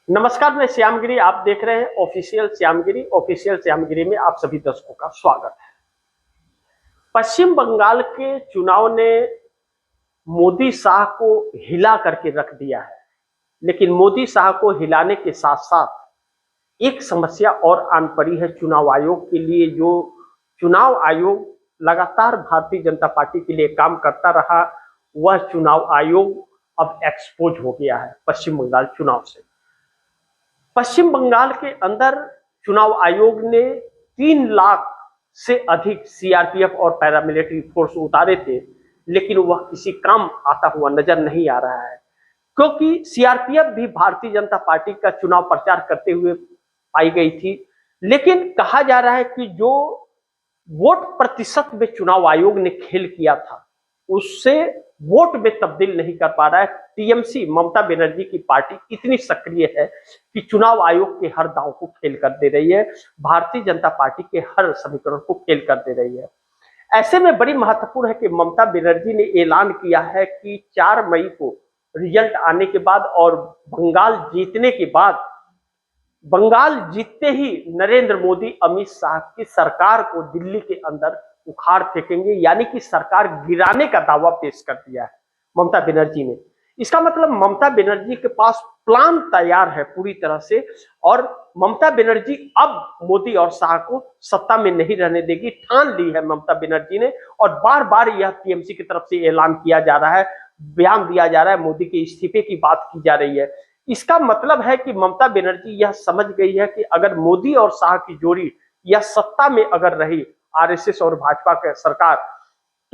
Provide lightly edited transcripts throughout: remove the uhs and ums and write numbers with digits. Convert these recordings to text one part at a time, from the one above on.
नमस्कार, मैं श्यामगिरी। आप देख रहे हैं ऑफिशियल श्यामगिरी। ऑफिशियल श्यामगिरी में आप सभी दर्शकों का स्वागत है। पश्चिम बंगाल के चुनाव ने मोदी शाह को हिला करके रख दिया है, लेकिन मोदी शाह को हिलाने के साथ साथ एक समस्या और आन पड़ी है चुनाव आयोग के लिए। जो चुनाव आयोग लगातार भारतीय जनता पार्टी के लिए काम करता रहा, वह चुनाव आयोग अब एक्सपोज हो गया है पश्चिम बंगाल चुनाव से। पश्चिम बंगाल के अंदर चुनाव आयोग ने 3 लाख से अधिक सीआरपीएफ और पैरामिलिट्री फोर्स उतारे थे, लेकिन वह किसी काम आता हुआ नजर नहीं आ रहा है, क्योंकि सीआरपीएफ भी भारतीय जनता पार्टी का चुनाव प्रचार करते हुए पाई गई थी। लेकिन कहा जा रहा है कि जो वोट प्रतिशत में चुनाव आयोग ने खेल किया था, उससे वोट में तब्दील नहीं कर पा रहा है। टीएमसी, ममता बनर्जी की पार्टी इतनी सक्रिय है कि चुनाव आयोग के हर दांव को खेल कर दे रही है, भारतीय जनता पार्टी के हर समीकरण को खेल कर दे रही है। ऐसे में बड़ी महत्वपूर्ण है कि ममता बनर्जी ने ऐलान किया है कि 4 मई को रिजल्ट आने के बाद और बंगाल जीतने के बाद, बंगाल जीतते ही नरेंद्र मोदी अमित शाह की सरकार को दिल्ली के अंदर उखाड़ फेंकेंगे, यानी कि सरकार गिराने का दावा पेश कर दिया है ममता बनर्जी ने। इसका मतलब ममता बनर्जी के पास प्लान तैयार है पूरी तरह से, और ममता बनर्जी अब मोदी और शाह को सत्ता में नहीं रहने देगी, ठान ली है ममता बनर्जी ने। और बार बार यह टीएमसी की तरफ से ऐलान किया जा रहा है, बयान दिया जा रहा है, मोदी के इस्तीफे की बात की जा रही है। इसका मतलब है कि ममता बनर्जी यह समझ गई है कि अगर मोदी और शाह की जोड़ी या सत्ता में अगर रही आरएसएस और भाजपा की सरकार,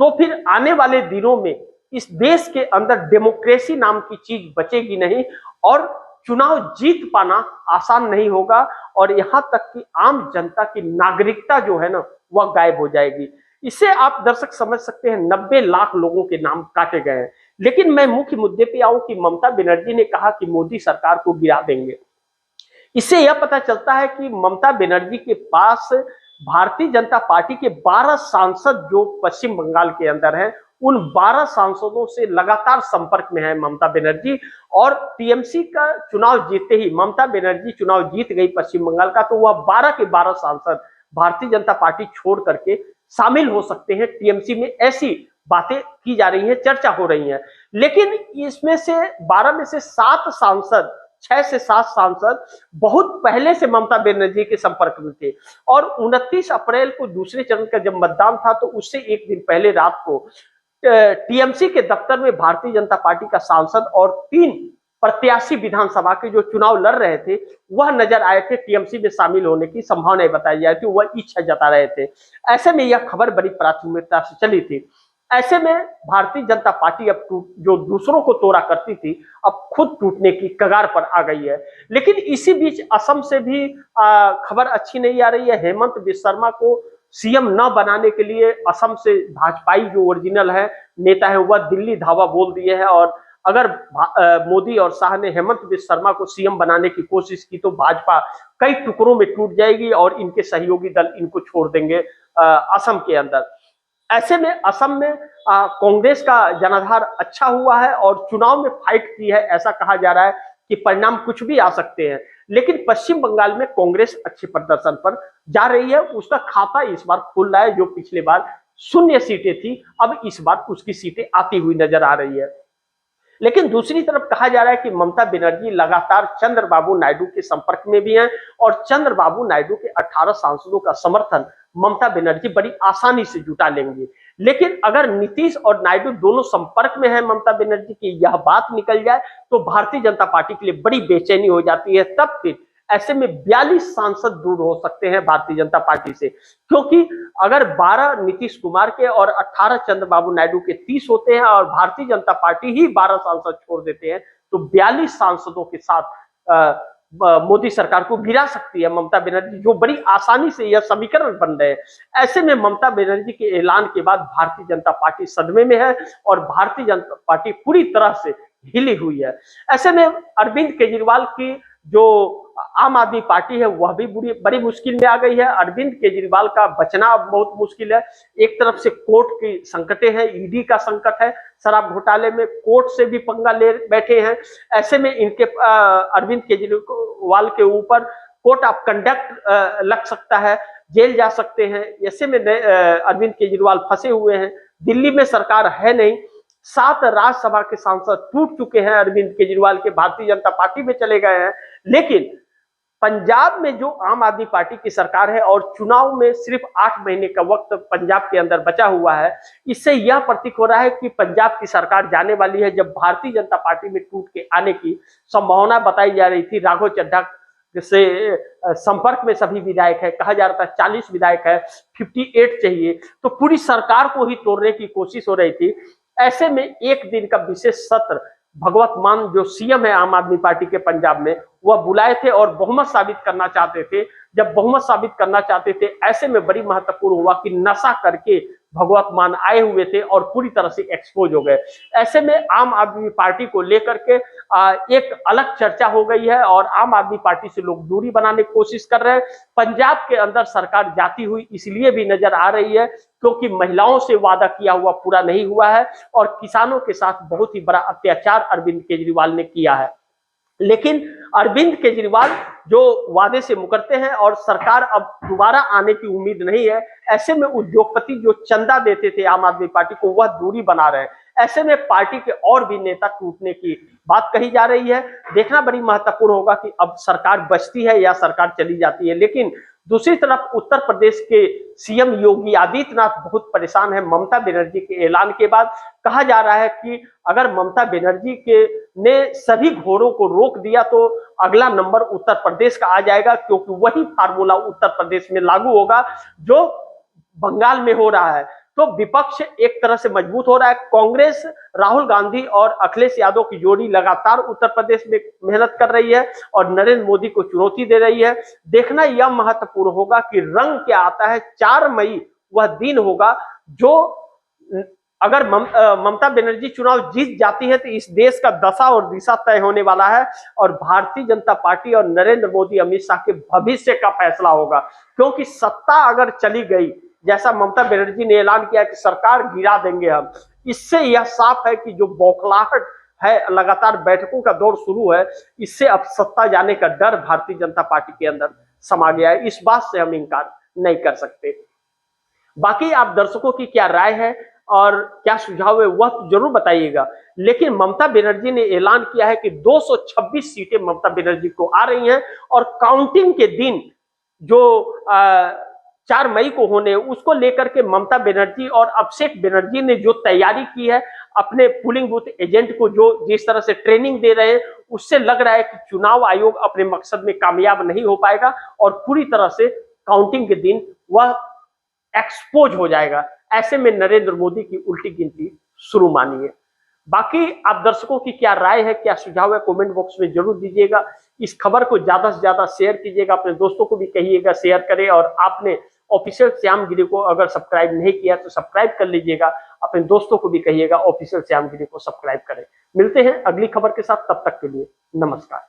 तो फिर आने वाले दिनों में इस देश के अंदर डेमोक्रेसी नाम की चीज बचेगी नहीं और चुनाव जीत पाना आसान नहीं होगा, और यहां तक कि आम जनता की नागरिकता जो है ना, वह गायब हो जाएगी। इससे आप दर्शक समझ सकते हैं 90 लाख लोगों के नाम काटे गए हैं। लेकिन मैं मुख्य मुद्दे पे आऊं कि ममता बनर्जी ने कहा कि मोदी सरकार को गिरा देंगे। इससे यह पता चलता है कि ममता बनर्जी के पास भारतीय जनता पार्टी के 12 सांसद जो पश्चिम बंगाल के अंदर हैं, उन 12 सांसदों से लगातार संपर्क में है ममता बनर्जी। और टीएमसी का चुनाव जीतते ही, ममता बनर्जी चुनाव जीत गई पश्चिम बंगाल का, तो वह 12 के 12 सांसद भारतीय जनता पार्टी छोड़ करके शामिल हो सकते हैं टीएमसी में। ऐसी बातें की जा रही हैं, चर्चा हो रही है। लेकिन इसमें से 12 में से 7 सांसद, 6 से 7 सांसद बहुत पहले से ममता बनर्जी के संपर्क में थे, और 29 अप्रैल को दूसरे चरण का जब मतदान था, तो उससे एक दिन पहले रात को टीएमसी के दफ्तर में भारतीय जनता पार्टी का सांसद और 3 प्रत्याशी विधानसभा के जो चुनाव लड़ रहे थे, वह नजर आए थे। टीएमसी में शामिल होने की संभावनाएं बताई जा रही थी, वह इच्छा जता रहे थे। ऐसे में यह खबर बड़ी प्राथमिकता से चली थी। ऐसे में भारतीय जनता पार्टी अब जो दूसरों को तोड़ा करती थी, अब खुद टूटने की कगार पर आ गई है। लेकिन इसी बीच असम से भी खबर अच्छी नहीं आ रही है। हेमंत बिस्वा शर्मा को सीएम न बनाने के लिए असम से भाजपाई जो ओरिजिनल है नेता है, वह दिल्ली धावा बोल दिए हैं। और अगर मोदी और शाह ने हेमंत बिस्वा शर्मा को सीएम बनाने की कोशिश की, तो भाजपा कई टुकड़ों में टूट जाएगी और इनके सहयोगी दल इनको छोड़ देंगे असम के अंदर। ऐसे में असम में कांग्रेस का जनाधार अच्छा हुआ है और चुनाव में फाइट की है। ऐसा कहा जा रहा है कि परिणाम कुछ भी आ सकते हैं। लेकिन पश्चिम बंगाल में कांग्रेस अच्छे प्रदर्शन पर जा रही है। उसका खाता इस बार खुल रहा है। जो पिछले बार 0 सीटें थी, अब इस बार उसकी सीटें आती हुई नजर आ रही है। लेकिन दूसरी तरफ कहा जा रहा है कि ममता बनर्जी लगातार चंद्रबाबू नायडू के संपर्क में भी हैं, और चंद्रबाबू नायडू के 18 सांसदों का समर्थन ममता बनर्जी बड़ी आसानी से जुटा लेंगे। लेकिन अगर नीतीश और नायडू दोनों संपर्क में है ममता बनर्जी की, यह बात निकल जाए, तो भारतीय जनता पार्टी के लिए बड़ी बेचैनी हो जाती है। तब फिर ऐसे में 42 सांसद दूर हो सकते हैं भारतीय जनता पार्टी से, क्योंकि अगर 12 नीतीश कुमार के और 18 चंद्रबाबू नायडू के 30 होते हैं और भारतीय जनता पार्टी ही 12 सांसद छोड़ देते हैं, तो 42 सांसदों के साथ मोदी सरकार को गिरा सकती है ममता बनर्जी, जो बड़ी आसानी से यह समीकरण बन रहे हैं। ऐसे में ममता बनर्जी के ऐलान के बाद भारतीय जनता पार्टी सदमे में है और भारतीय जनता पार्टी पूरी तरह से हिली हुई है। ऐसे में अरविंद केजरीवाल की जो आम आदमी पार्टी है, वह भी बड़ी मुश्किल में आ गई है। अरविंद केजरीवाल का बचना अब बहुत मुश्किल है। एक तरफ से कोर्ट की संकटें हैं, ईडी का संकट है, शराब घोटाले में कोर्ट से भी पंगा ले बैठे हैं। ऐसे में इनके अरविंद केजरीवाल के ऊपर कोड ऑफ कंडक्ट लग सकता है, जेल जा सकते हैं। ऐसे में अरविंद केजरीवाल फंसे हुए हैं। दिल्ली में सरकार है नहीं, 7 राज्यसभा के सांसद टूट चुके हैं, अरविंद केजरीवाल के भारतीय जनता पार्टी में चले गए हैं। लेकिन पंजाब में जो आम आदमी पार्टी की सरकार है और चुनाव में सिर्फ 8 महीने का वक्त पंजाब के अंदर बचा हुआ है, इससे यह प्रतीक हो रहा है कि पंजाब की सरकार जाने वाली है। जब भारतीय जनता पार्टी में टूट के आने की संभावना बताई जा रही थी, राघव चड्ढा से संपर्क में सभी विधायक है, कहा जा रहा था 40 विधायक है, 58 चाहिए, तो पूरी सरकार को ही तोड़ने की कोशिश हो रही थी। ऐसे में एक दिन का विशेष सत्र भगवत मान जो सीएम है आम आदमी पार्टी के पंजाब में, वह बुलाए थे और बहुमत साबित करना चाहते थे। जब बहुमत साबित करना चाहते थे, ऐसे में बड़ी महत्वपूर्ण हुआ कि नशा करके भगवत मान आए हुए थे और पूरी तरह से एक्सपोज हो गए। ऐसे में आम आदमी पार्टी को लेकर के एक अलग चर्चा हो गई है और आम आदमी पार्टी से लोग दूरी बनाने की कोशिश कर रहे हैं। पंजाब के अंदर सरकार जाती हुई इसलिए भी नजर आ रही है क्योंकि महिलाओं से वादा किया हुआ पूरा नहीं हुआ है और किसानों के साथ बहुत ही बड़ा अत्याचार अरविंद केजरीवाल ने किया है। लेकिन अरविंद केजरीवाल जो वादे से मुकरते हैं और सरकार अब दोबारा आने की उम्मीद नहीं है। ऐसे में उद्योगपति जो चंदा देते थे आम आदमी पार्टी को, वह दूरी बना रहे हैं। ऐसे में पार्टी के और भी नेता टूटने की बात कही जा रही है। देखना बड़ी महत्वपूर्ण होगा कि अब सरकार बचती है या सरकार चली जाती है। लेकिन दूसरी तरफ उत्तर प्रदेश के सीएम योगी आदित्यनाथ बहुत परेशान है ममता बनर्जी के ऐलान के बाद। कहा जा रहा है कि अगर ममता बनर्जी के ने सभी घोड़ों को रोक दिया तो अगला नंबर उत्तर प्रदेश का आ जाएगा, क्योंकि वही फार्मूला उत्तर प्रदेश में लागू होगा जो बंगाल में हो रहा है। तो विपक्ष एक तरह से मजबूत हो रहा है। कांग्रेस राहुल गांधी और अखिलेश यादव की जोड़ी लगातार उत्तर प्रदेश में मेहनत कर रही है और नरेंद्र मोदी को चुनौती दे रही है। देखना यह महत्वपूर्ण होगा कि रंग क्या आता है। 4 मई वह दिन होगा जो अगर ममता बनर्जी चुनाव जीत जाती है तो इस देश का दशा और दिशा तय होने वाला है और भारतीय जनता पार्टी और नरेंद्र मोदी अमित शाह के भविष्य का फैसला होगा। क्योंकि सत्ता अगर चली गई, जैसा ममता बनर्जी ने ऐलान किया कि सरकार गिरा देंगे हम, इससे यह साफ है कि जो बौखलाहट है, लगातार बैठकों का दौर शुरू है, इससे अब सत्ता जाने का डर भारतीय जनता पार्टी के अंदर समा गया है। इस बात से हम इनकार नहीं कर सकते। बाकी आप दर्शकों की क्या राय है और क्या सुझाव है वह तो जरूर बताइएगा। लेकिन ममता बनर्जी ने ऐलान किया है कि 226 सीटें ममता बनर्जी को आ रही हैं और काउंटिंग के दिन जो 4 मई को होने, उसको लेकर के ममता बनर्जी और अभिषेक बनर्जी ने जो तैयारी की है, अपने पोलिंग बूथ एजेंट को जो जिस तरह से ट्रेनिंग दे रहे हैं, उससे लग रहा है कि चुनाव आयोग अपने मकसद में कामयाब नहीं हो पाएगा और पूरी तरह से काउंटिंग के दिन वह एक्सपोज हो जाएगा। ऐसे में नरेंद्र मोदी की उल्टी गिनती शुरू मानिए। बाकी आप दर्शकों की क्या राय है, क्या सुझाव है, कमेंट बॉक्स में जरूर दीजिएगा। इस खबर को ज्यादा से ज्यादा शेयर कीजिएगा, अपने दोस्तों को भी कहिएगा शेयर करें और आपने ऑफिशियल श्याम गिरी को अगर सब्सक्राइब नहीं किया तो सब्सक्राइब कर लीजिएगा। अपने दोस्तों को भी कहिएगा ऑफिशियल श्याम गिरी को सब्सक्राइब करें। मिलते हैं अगली खबर के साथ, तब तक के लिए नमस्कार।